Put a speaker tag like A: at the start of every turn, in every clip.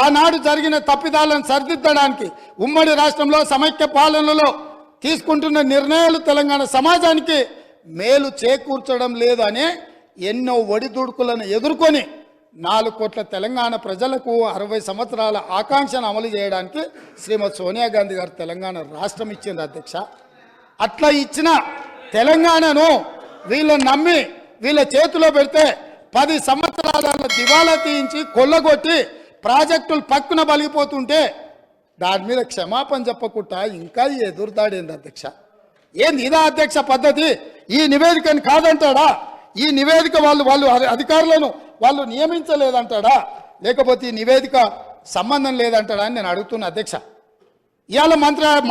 A: ఆనాడు జరిగిన తప్పిదాలను సరిదిద్దడానికి ఉమ్మడి రాష్ట్రంలో సమైక్య పాలనలో తీసుకుంటున్న నిర్ణయాలు తెలంగాణ సమాజానికి మేలు చేకూర్చడం లేదు అనే ఎన్నో ఒడిదుడుకులను ఎదుర్కొని 4 కోట్ల తెలంగాణ ప్రజలకు 60 సంవత్సరాల ఆకాంక్షను అమలు చేయడానికి శ్రీమతి సోనియా గాంధీ గారు తెలంగాణ రాష్ట్రం ఇచ్చింది అధ్యక్ష. అట్లా ఇచ్చిన తెలంగాణను వీళ్ళని నమ్మి వీళ్ళ చేతిలో పెడితే 10 సంవత్సరాలను దివాలా తీయించి కొల్లగొట్టి ప్రాజెక్టులు పక్కున బలిగిపోతుంటే దాని మీద క్షమాపణ చెప్పకుండా ఇంకా ఎదురుదాడేంది అధ్యక్ష. ఏంది ఇదా అధ్యక్ష పద్ధతి? ఈ నివేదికను కాదంటాడా? ఈ నివేదిక వాళ్ళు అధికారులను వాళ్ళు నియమించలేదంటాడా? లేకపోతే ఈ నివేదిక సంబంధం లేదంటాడా అని నేను అడుగుతున్నా అధ్యక్ష. ఇవాళ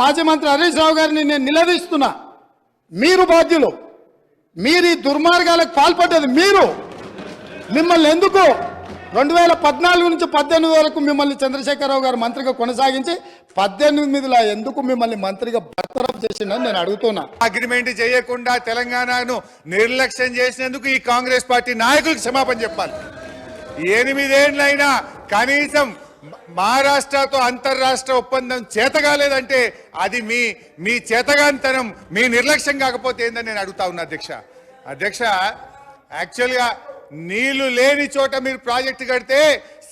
A: మాజీ మంత్రి హరీష్ రావు గారిని నేను నిలదీస్తున్నా. మీరు బాధ్యులు, మీరు ఈ దుర్మార్గాలకు పాల్పడ్డది మీరు. మిమ్మల్ని ఎందుకు 2014 నుంచి 18 వరకు మిమ్మల్ని చంద్రశేఖరరావు గారు మంత్రిగా కొనసాగించి 18లో ఎందుకు మిమ్మల్ని మంత్రిగా బర్తరఫ్ చేసిందని నేను అడుగుతున్నా.
B: అగ్రిమెంట్ చేయకుండా తెలంగాణను నిర్లక్ష్యం చేసినందుకు ఈ కాంగ్రెస్ పార్టీ నాయకులకు క్షమాపణ చెప్పాలి. 8 ఏళ్లైనా కనీసం మహారాష్ట్రతో అంతర్రాష్ట్ర ఒప్పందం చేతగాలేదంటే అది మీ చేతగానితనం, మీ నిర్లక్ష్యం కాకపోతే ఏందని నేను అడుగుతా ఉన్నా అధ్యక్ష. యాక్చువల్గా నీళ్లు లేని చోట మీరు ప్రాజెక్టు కడితే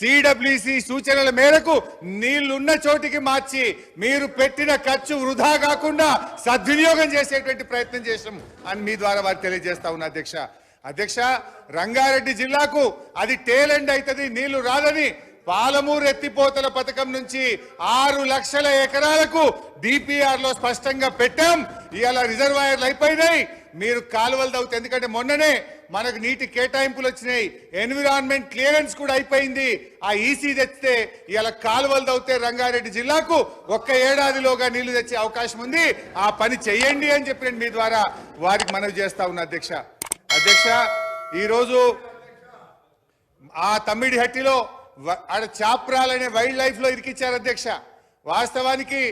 B: సిడబ్ల్యూసి సూచనల మేరకు నీళ్లున్న చోటికి మార్చి మీరు పెట్టిన ఖర్చు వృధా కాకుండా సద్వినియోగం చేసేటువంటి ప్రయత్నం చేసాం అని మీ ద్వారా వారు తెలియజేస్తా ఉన్నా అధ్యక్ష. రంగారెడ్డి జిల్లాకు అది టేల్ ఎండ్ అవుతుంది, నీళ్లు రాదని పాలమూరు ఎత్తిపోతల పథకం నుంచి 6 లక్షల ఎకరాలకు డిపిఆర్ లో స్పష్టంగా పెట్టాం. ఇవాళ రిజర్వాయర్లు అయిపోయినాయి, మీరు కాలువలు తవ్వుతాయి. ఎందుకంటే మొన్ననే మనకు నీటి కేటాయింపులు వచ్చినాయి, ఎన్విరాన్మెంట్ క్లియరెన్స్ కూడా అయిపోయింది. ఆ ఈసీ తెచ్చితే ఇవాళ కాలువలు తవ్వుతే రంగారెడ్డి జిల్లాకు 1 ఏడాదిలోగా నీళ్లు తెచ్చే అవకాశం ఉంది. ఆ పని చెయ్యండి అని చెప్పి మీ ద్వారా వారికి మనవి చేస్తా ఉన్నా అధ్యక్ష. ఈరోజు ఆ తమ్మిడిహట్టిలో ఆడ చాప్రాలనే వైల్డ్ లైఫ్ లో ఇరికిచ్చారు అధ్యక్ష. వాస్తవానికి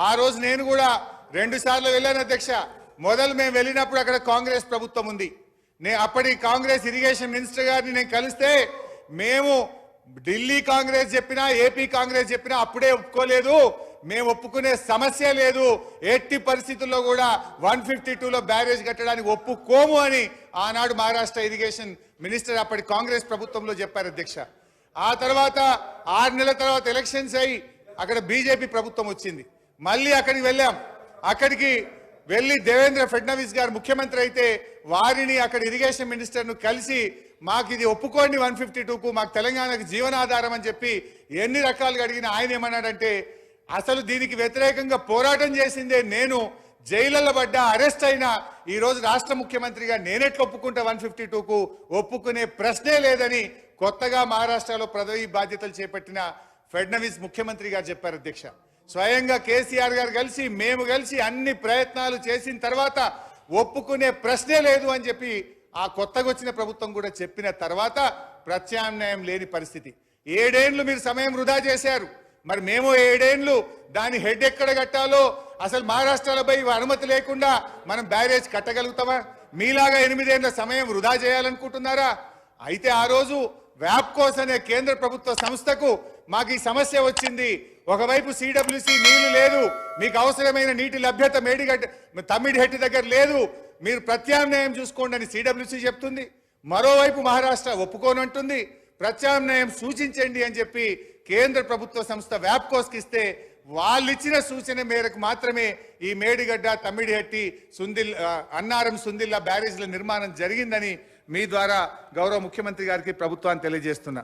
B: ఆ రోజు నేను కూడా 2 సార్లు వెళ్ళాను అధ్యక్ష. మొదలు మేము వెళ్ళినప్పుడు అక్కడ కాంగ్రెస్ ప్రభుత్వం ఉంది. అప్పటి కాంగ్రెస్ ఇరిగేషన్ మినిస్టర్ గారిని నేను కలిస్తే మేము ఢిల్లీ కాంగ్రెస్ చెప్పినా ఏపీ కాంగ్రెస్ చెప్పినా అప్పుడే ఒప్పుకోలేదు, మేము ఒప్పుకునే సమస్య లేదు, ఎట్టి పరిస్థితుల్లో కూడా 152లో బ్యారేజ్ కట్టడానికి ఒప్పుకోము అని ఆనాడు మహారాష్ట్ర ఇరిగేషన్ మినిస్టర్ అప్పటి కాంగ్రెస్ ప్రభుత్వంలో చెప్పారు అధ్యక్ష. ఆ తర్వాత 6 నెలల తర్వాత ఎలక్షన్స్ అయ్యి అక్కడ బీజేపీ ప్రభుత్వం వచ్చింది. మళ్ళీ అక్కడికి వెళ్ళాం. అక్కడికి వెళ్ళి దేవేంద్ర ఫడ్నవీస్ గారు ముఖ్యమంత్రి అయితే వారిని అక్కడ ఇరిగేషన్ మినిస్టర్ను కలిసి మాకు ఇది ఒప్పుకోండి 152కు, మాకు తెలంగాణకు జీవనాధారం అని చెప్పి ఎన్ని రకాలుగా అడిగిన ఆయన ఏమన్నాడంటే అసలు దీనికి వ్యతిరేకంగా పోరాటం చేసిందే నేను, జైళ్లలో పడ్డా అరెస్ట్ అయినా ఈ రోజు రాష్ట్ర ముఖ్యమంత్రిగా నేనెట్లా ఒప్పుకుంటా 152కు, ఒప్పుకునే ప్రశ్నే లేదని కొత్తగా మహారాష్ట్రలో పదవి బాధ్యతలు చేపట్టిన ఫడ్నవీస్ ముఖ్యమంత్రి గారు చెప్పారు అధ్యక్ష. స్వయంగా కేసీఆర్ గారు కలిసి మేము కలిసి అన్ని ప్రయత్నాలు చేసిన తర్వాత ఒప్పుకునే ప్రశ్నే లేదు అని చెప్పి ఆ కొత్తగా వచ్చిన ప్రభుత్వం కూడా చెప్పిన తర్వాత ప్రత్యామ్నాయం లేని పరిస్థితి. 7 ఏళ్లు మీరు సమయం వృధా చేశారు. మరి మేము 7 ఏళ్లు దాని హెడ్ ఎక్కడ కట్టాలో అసలు మహారాష్ట్రలపై అనుమతి లేకుండా మనం బ్యారేజ్ కట్టగలుగుతామా? మీలాగా 8 ఏళ్ల సమయం వృధా చేయాలనుకుంటున్నారా? అయితే ఆ రోజు వ్యాప్కోస్ అనే కేంద్ర ప్రభుత్వ సంస్థకు మాకు ఈ సమస్య వచ్చింది. ఒకవైపు సిడబ్ల్యూసి నీళ్లు లేదు, మీకు అవసరమైన నీటి లభ్యత తమ్మిడిహెట్టి దగ్గర లేదు, మీరు ప్రత్యామ్నాయం చూసుకోండి అని సిడబ్ల్యూసి చెప్తుంది. మరోవైపు మహారాష్ట్ర ఒప్పుకోనంటుంది, ప్రత్యామ్నాయం సూచించండి అని చెప్పి కేంద్ర ప్రభుత్వ సంస్థ వ్యాప్కోస్కి ఇస్తే వాళ్ళు ఇచ్చిన సూచన మేరకు మాత్రమే ఈ మేడిగడ్డ, తమ్మిడిహట్టి, అన్నారం, సుందిల్లా బ్యారేజ్ల నిర్మాణం జరిగిందని మీ ద్వారా గౌరవ ముఖ్యమంత్రి గారికి ప్రభుత్వాన్ని తెలియజేస్తున్నా.